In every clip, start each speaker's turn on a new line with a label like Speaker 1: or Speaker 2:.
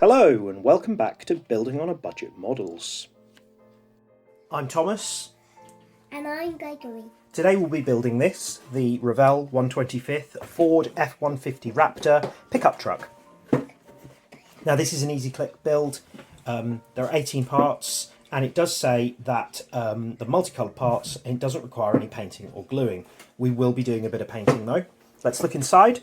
Speaker 1: Hello and welcome back to Building on a Budget Models. I'm Thomas.
Speaker 2: And I'm Gregory.
Speaker 1: Today we'll be building this, the Revell 125th Ford F-150 Raptor pickup truck. Now this is an easy click build. There are 18 parts and it does say that the multicoloured parts, it doesn't require any painting or gluing. We will be doing a bit of painting though. Let's look inside.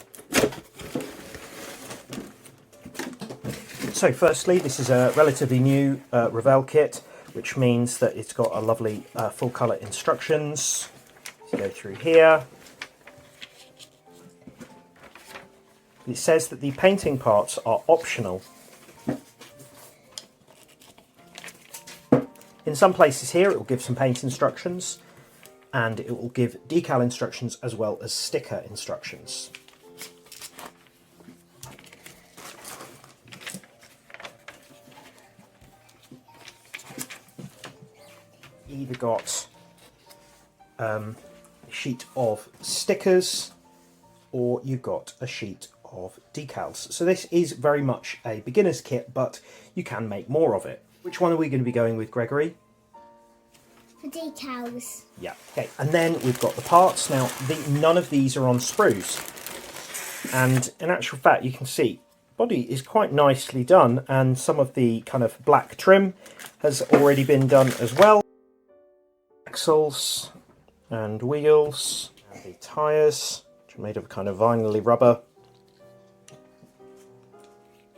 Speaker 1: So firstly, this is a relatively new Revell kit, which means that it's got a lovely full colour instructions. So go through here. It says that the painting parts are optional. In some places here it will give some paint instructions and it will give decal instructions as well as sticker instructions. Either got a sheet of stickers or you've got a sheet of decals. So this is very much a beginner's kit, but you can make more of it. Which one are we going to be going with, Gregory?
Speaker 2: The decals.
Speaker 1: Yeah, okay. And then we've got the parts. Now, none of these are on sprues. And in actual fact, you can see body is quite nicely done, and some of the kind of black trim has already been done as well. Axles and wheels, and the tyres, which are made of kind of vinyl-y rubber.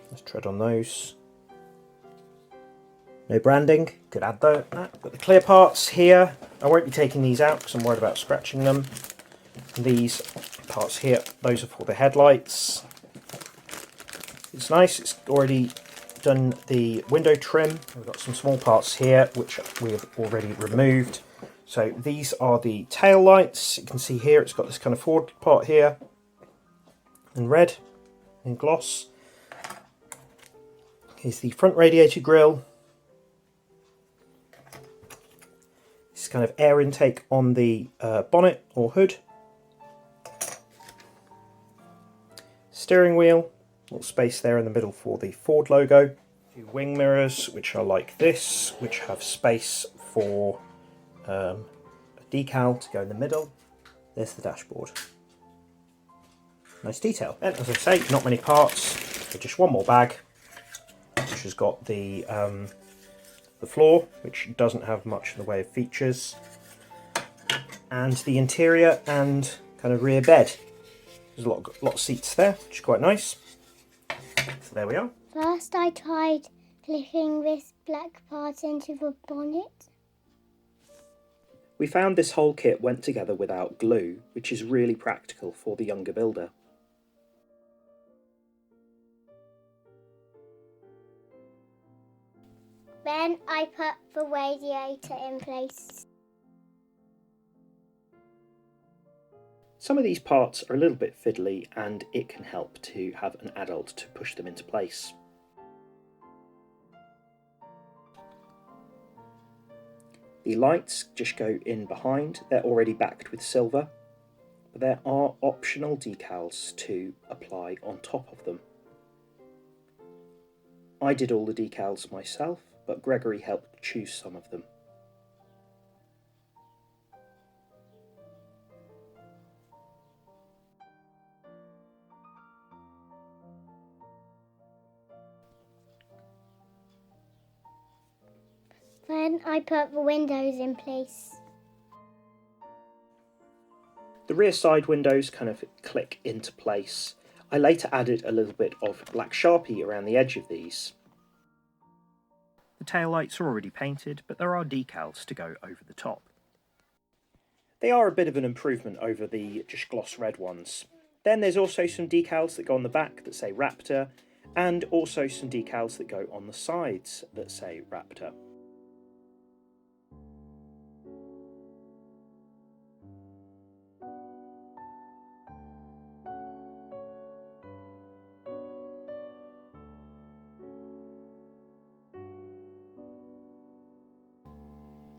Speaker 1: Let's tread on those. No branding, could add that. Got the clear parts here. I won't be taking these out because I'm worried about scratching them. And these parts here, those are for the headlights. It's nice, it's already done the window trim. We've got some small parts here which we have already removed. So these are the tail lights. You can see here it's got this kind of forward part here in red and gloss. Here's the front radiator grille. This kind of air intake on the bonnet or hood. Steering wheel, little space there in the middle for the Ford logo. Two wing mirrors which are like this, which have space for a decal to go in the middle. There's the dashboard. Nice detail. And as I say, not many parts, but just one more bag, which has got the floor, which doesn't have much in the way of features, and the interior and kind of rear bed. There's a lot of seats there, which is quite nice. So there we are.
Speaker 2: First I tried flipping this black part into the bonnet.
Speaker 1: We found this whole kit went together without glue, which is really practical for the younger builder.
Speaker 2: Then I put the radiator in place.
Speaker 1: Some of these parts are a little bit fiddly and it can help to have an adult to push them into place. The lights just go in behind, they're already backed with silver, but there are optional decals to apply on top of them. I did all the decals myself, but Gregory helped choose some of them.
Speaker 2: Then I put the windows in place.
Speaker 1: The rear side windows kind of click into place. I later added a little bit of black Sharpie around the edge of these. The tail lights are already painted, but there are decals to go over the top. They are a bit of an improvement over the just gloss red ones. Then there's also some decals that go on the back that say Raptor, and also some decals that go on the sides that say Raptor.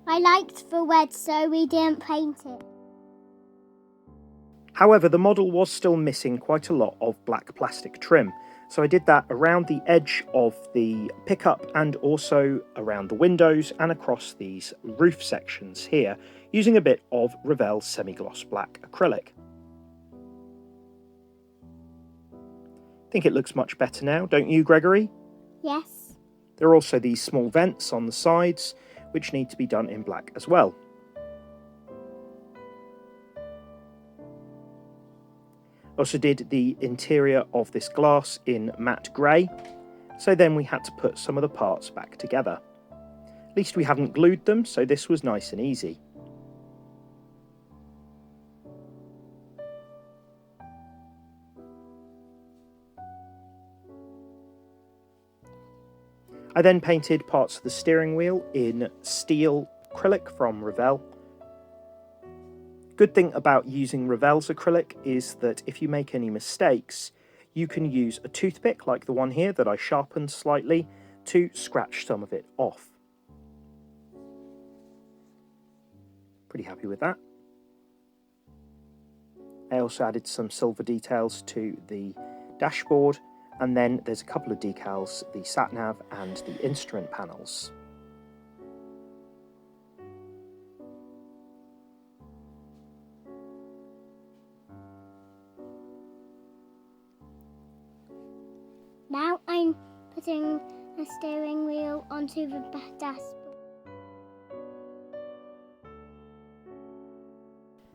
Speaker 2: I liked the red, so we didn't paint it.
Speaker 1: However, the model was still missing quite a lot of black plastic trim, So I did that around the edge of the pickup and also around the windows and across these roof sections here, using a bit of Revell semi-gloss black acrylic. I think it looks much better now, don't you, Gregory?
Speaker 2: Yes.
Speaker 1: There are also these small vents on the sides, which need to be done in black as well. Also did the interior of this glass in matte grey, so then we had to put some of the parts back together. At least we hadn't glued them, so this was nice and easy. I then painted parts of the steering wheel in steel acrylic from Revell. Good thing about using Revell's acrylic is that if you make any mistakes, you can use a toothpick like the one here that I sharpened slightly to scratch some of it off. Pretty happy with that. I also added some silver details to the dashboard, and then there's a couple of decals, the sat-nav and the instrument panels.
Speaker 2: Now I'm putting the steering wheel onto the dashboard.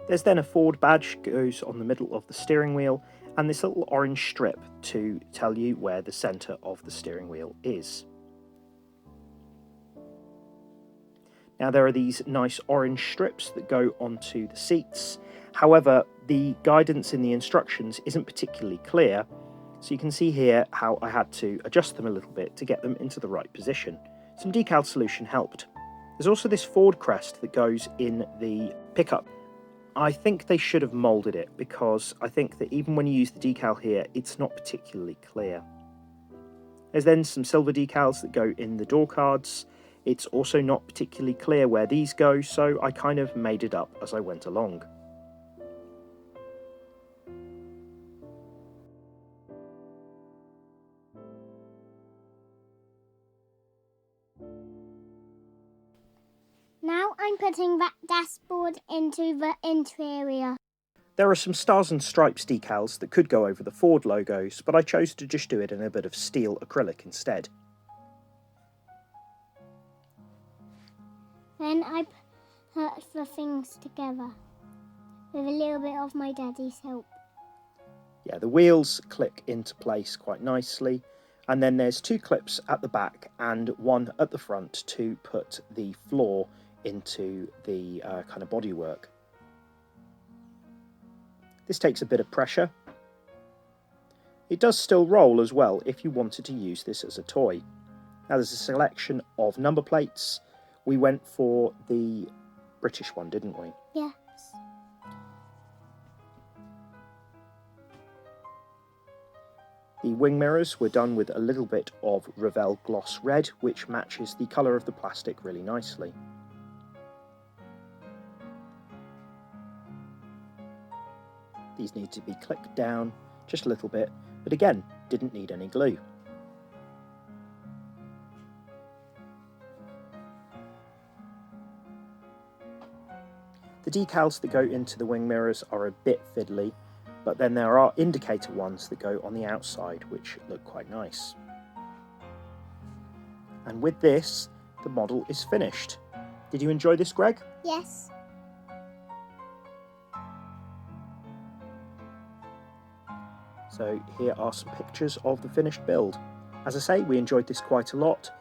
Speaker 1: There's then a Ford badge goes on the middle of the steering wheel, and this little orange strip to tell you where the centre of the steering wheel is. Now there are these nice orange strips that go onto the seats. However, the guidance in the instructions isn't particularly clear, so you can see here how I had to adjust them a little bit to get them into the right position. Some decal solution helped. There's also this Ford crest that goes in the pickup. I think they should have moulded it, because I think that even when you use the decal here, it's not particularly clear. There's then some silver decals that go in the door cards. It's also not particularly clear where these go, so I kind of made it up as I went along.
Speaker 2: Now I'm putting that dashboard into the interior.
Speaker 1: There are some stars and stripes decals that could go over the Ford logos, but I chose to just do it in a bit of steel acrylic instead.
Speaker 2: Then I put the things together with a little bit of my daddy's help.
Speaker 1: Yeah, the wheels click into place quite nicely, and then there's two clips at the back and one at the front to put the floor into the kind of bodywork. This takes a bit of pressure. It does still roll as well if you wanted to use this as a toy. Now there's a selection of number plates. We went for the British one, didn't we?
Speaker 2: Yes.
Speaker 1: The wing mirrors were done with a little bit of Revell gloss red, which matches the colour of the plastic really nicely. These need to be clicked down just a little bit, but again, didn't need any glue. The decals that go into the wing mirrors are a bit fiddly, but then there are indicator ones that go on the outside which look quite nice. And with this, the model is finished. Did you enjoy this, Greg?
Speaker 2: Yes.
Speaker 1: So here are some pictures of the finished build. As I say, we enjoyed this quite a lot.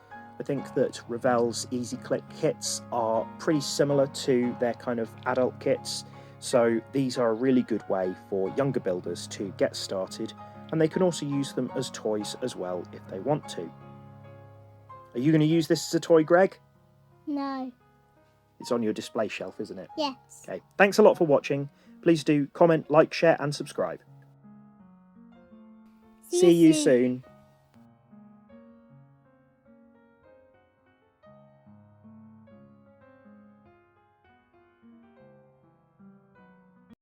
Speaker 1: I think that Revell's Easy Click kits are pretty similar to their kind of adult kits, so these are a really good way for younger builders to get started, and they can also use them as toys as well if they want to. Are you going to use this as a toy, Greg?
Speaker 2: No.
Speaker 1: It's on your display shelf, isn't it?
Speaker 2: Yes.
Speaker 1: Okay, thanks a lot for watching. Please do comment, like, share and subscribe. See you soon.